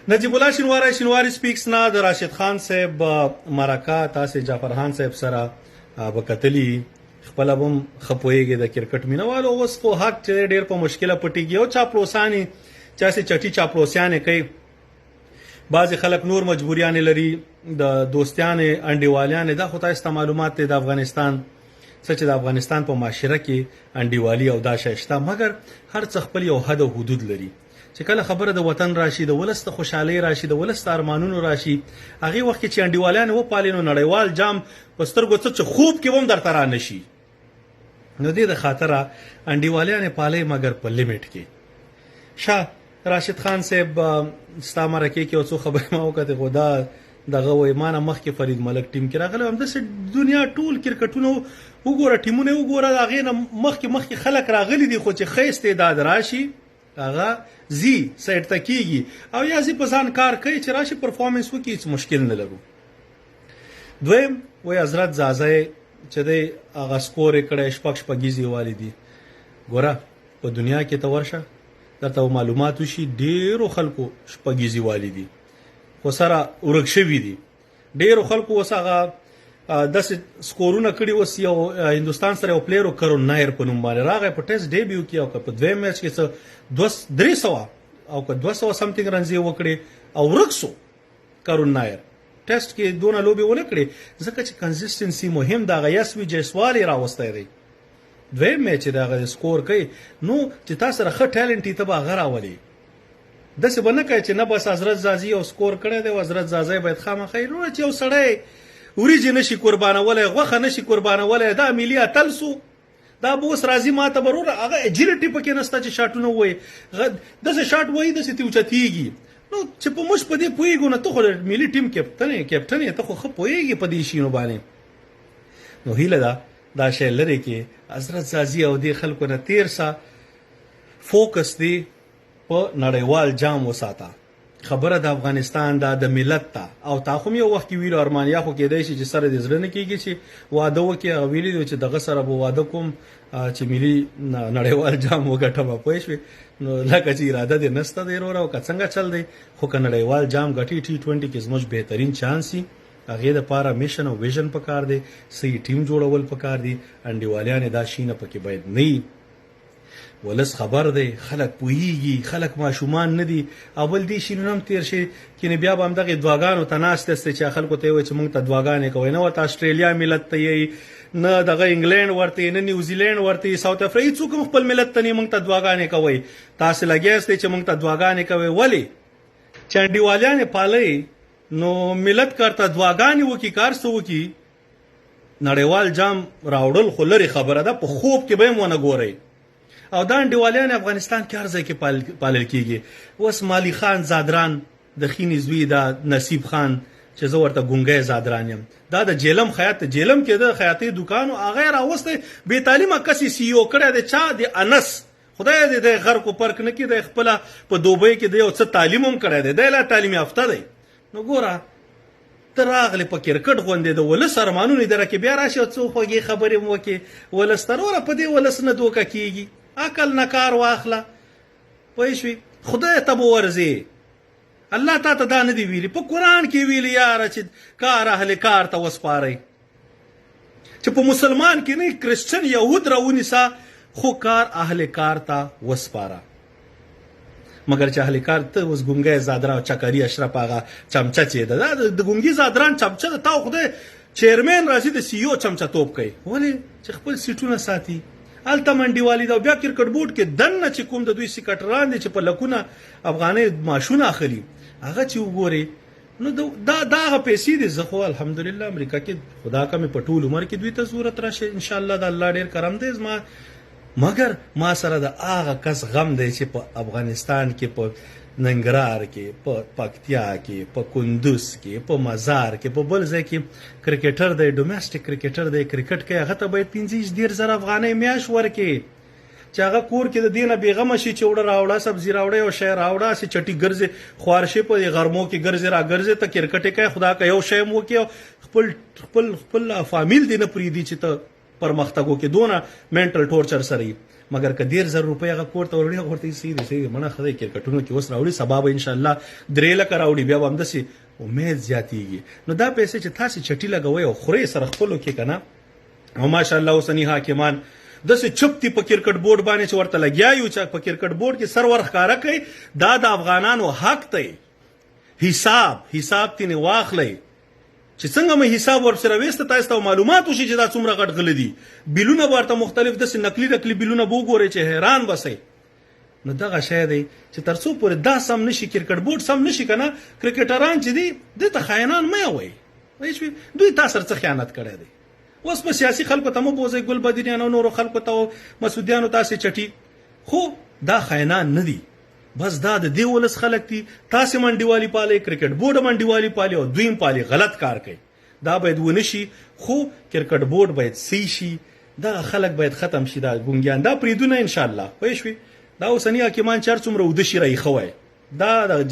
نجیب الله شینواری سپیکس نه د راشد خان صاحب مرکه تاسې جعفر خان صاحب سره به کتلی خپل بم خپويږي د کرکټ مینوالو اوس خو حق چې ډیر په مشکله پټیږي او چاپلوسانی چاسه چټي چاپلوسیانه کوي بعض خلک نور مجبوریان لري د دوستیان انډیوالیان د خدای است معلومات د افغانستان سچ د افغانستان په معاشره کې انډیوالي او دا شایسته مګر هر څه خپل یو حد او حدود لري چې کله خبره د وطن راشي د ولست خوشحالي راشي د ولست ارمانونو راشي هغه وخت چې انډیوالیان و پالینو نړیوال جام پسترګو څه خوب کې ووم درته را نشي نو دې د خاطره انډیوالیان پالي مګر په لیمټ کې شاه راشد خان صاحب ستامره کې او څو خبره ما وکړه خدا دغه وای مانه مخ کې فرید ملک ټیم کې راغله هم د دنیا ټول کرکټونو وګوره ټیمونه وګوره هغه مخ کې خلک راغلي دي خو چې خېسته داد راشي هغه زی سایت تکیږي او یا زی په ځان کار کوي چې راشي پرفارمنس وکړي هیڅ مشکل نه لرو دویم وای حضرت زازه چې د هغه سکور کړه شپږیزي والدي ګوره په دنیا کې ته ورشه درته معلومات وشي ډیرو خلکو شپږیزي والدي خو سره ورکشوي دي ډیرو خلکو وسغه د سکورونه کړي وس یو هندستان سره یو پلیئر کرون نایر په نوم باندې راغی په ټیسټ ډیبیو کې او په دویم میچ کې څه 300 او که 200 سمثینګ رنزي وکړي او ورکسو کرون نایر ټیسټ کې دونه لوبي ونه کړي ځکه چې کنسیستنسي مهم دا غیاسوي جیسوالي راوستي دی دویم میچ دا سکور کوي نو چې تاسو سره ښه ټالنټ ته به غراولي د څه بنه کوي چې نه بس حضرت زازي او سکور کړی دی حضرت زازي باید خامخې نو چې یو سړی وريجي نشي قربانوله غوخه نشي قربانوله دا ملي اتلسو دا بوس راضي ماته برور هغه اجيلټي پکې نسته چې شاټونه وای د څه شاټ وای د څه تیوچتيږي نو چې په مش په دې پويګو نه ته خو ملي ټیم کیپټن ته خو پويږي په دې شینو باندې نو هیله دا شی لري کې حضرت زازي او دې خلکو نه تیر سا فوکس دی په نړیوال جام وساته خبره د افغانستان د ملت ته او تا خو یو وخت ویلو ارمانیا خو کېدای شي چې سره د زړه نه کېږي چې واده وکړي ویلي چې دغه سره به واده کوم چې ملي نړیوال جام وګټم پوه شوې نو لکه چې اراده دې نسته دی ورو او څنګه چل دی خو که نړیوال جام ګټي T20 کې زموږ بهترین چانس وي هغه د پاره میشن او ویژن پکار دی صحیح ټیم جوړول پکار دی انډیوالیان دا شینه پکې باید نه ولس خبر دی خلک پوهیږي خلک ماشومان نه دي اول دي شینو نم تیر شي کینه بیا به هم دغه دواګانو تناسته چې خلکو ته وي چې مونږ ته دواګانې کوي نه ورته استرالیا ملت ته یي نه دغه انګلند ورته نه نیوزیلند ورته ساوث افریقا څوک خپل ملت ته نه مونږ ته دواګانې کوي تاسو لګیاست چې مونږ ته دواګانې کوي ولی چې انډیوالیان پالي نو ملت کارته دواګانې وکي کار سو وکي نړیوال جام راوړل خو لري خبره ده په خوب کې به مونږ ګوري او دا انډیوالیان افغانستان کې هر ځای کې پالل کیږي اوس مالی خان زادران د خینی زوی دا نصیب خان چې زه ورته ګونګې زادران یم دا د جیلم خیاط جیلم کې د خیاطي دکان او غیر اوسته به تعلیمه کسي سی او کړه د چا د انس خدای دې د غر کو پرک نه کې د خپل په دوبۍ کې د یو څه تعلیم هم کړی دی د لا تعلیم یافته دی نو ګوره تراغله په کرکټ غونډې د ولس ارمانونه درکې بیا راشي څو خوږی خبرې مو کې ولس تروره په دې ولس نه دوکه کیږي عقل نکار واخله پوه شوي خدای ته به ورځي الله تا ته دا نه دی ویلي په قرآن کې ویلي یاره چې کار اهل کار ته وسپارئ چې په مسلمان کې نه کرسچن یهود راونیسه خو کار اهل کار ته وسپاره مګر چې اهل کار ته اوس ګونګې زادرا او چکري اشرف هغه چمچه چې ده د ګونګي زادران چمچه تا خدای چیرمن راځي د سی او چمچه توپ کوي ولی چې خپل سیټونه ساتي الته منډیوالی دا بیا کرکټ بورډ کې دنه چې کوم د دوی سیکټران دي چې په لکونه افغاني ماشونه اخلي هغه چې وګوري نو دا پیسې دي زه خو الحمدلله امریکا کې خدا کا مې په ټول عمر کې دوی ته ضرورت راشه ان شاء الله د الله ډیر کرم دی زما مګر ما سره د هغه کس غم دی چې په افغانستان کې په ننګرهار کې په پکتیا کې په کندوز کې په مزار کې په بل ځای کې کرکټر دی ډومېسټک کرکټر دی کرکټ کې هغه ته باید 15,000 افغانۍ میاش ورکړي چې هغه کور کې د دینه بیغمه شي چې وړه راوړه سبزی راوړه او شی راوړه سي چټي ګرځي خوارشي په غرمو کې ګرځي را ګرځي ته کرکټ کې خدا کا یو شی مو کې خپل فامیل دینه پریدي چې ته پرمختګو کې دونه منټل ټورچر سره مګر که 1.5 روپۍ هغه کور ته وروړي ورته سي منه خدای کرکټونو کې اوس راوړي سبا به ان شاء الله 3 لکه راوړي بیا به همداسې امید زیاتیږي نو دا پیسې چې تاسو چټي لګوي او خوري سره خپلو کې کنه او ماشاءالله اوسنی حاکمان دسه چپتی په کرکټ بورډ باندې چې ورته لګیایو چې په کرکټ بورډ کې سرور ښکارا کوي دا د افغانانو حق دی حساب تینه واخلئ چې څنګه مې حساب ورسره وېسته تاسو ته معلومات وشي چې دا څومره غټ غل دي بیلونه ورته مختلف د نقلي بیلونه وګورئ چې حیران بسئ نو دغه شی دی چې ترڅو پورې دا سم نشي کرکټ بورډ سم نشي کنه کرکټران چې دي دته خاینان مې وایي دوی تاسو سره خیانت کړی دی اوس په سیاسي خلکو ته مو بوزي ګل بدریان او نور خلکو ته مسعودیانو تاسو چټي خو دا خاینان نه دي بس دا د دی ولس خلک دي تاسو منډیوالي پالي کرکټ بورډ منډیوالي پالي او دویم پالي غلط کار کوي دا باید ونشي خو کرکټ بورډ باید سی شي دا خلک باید ختم شي دا ګونګیان دا پریدونه ان شاء الله پوه شئ دا اوسنی حکیمان چر څومره ودشي راي خوای دا د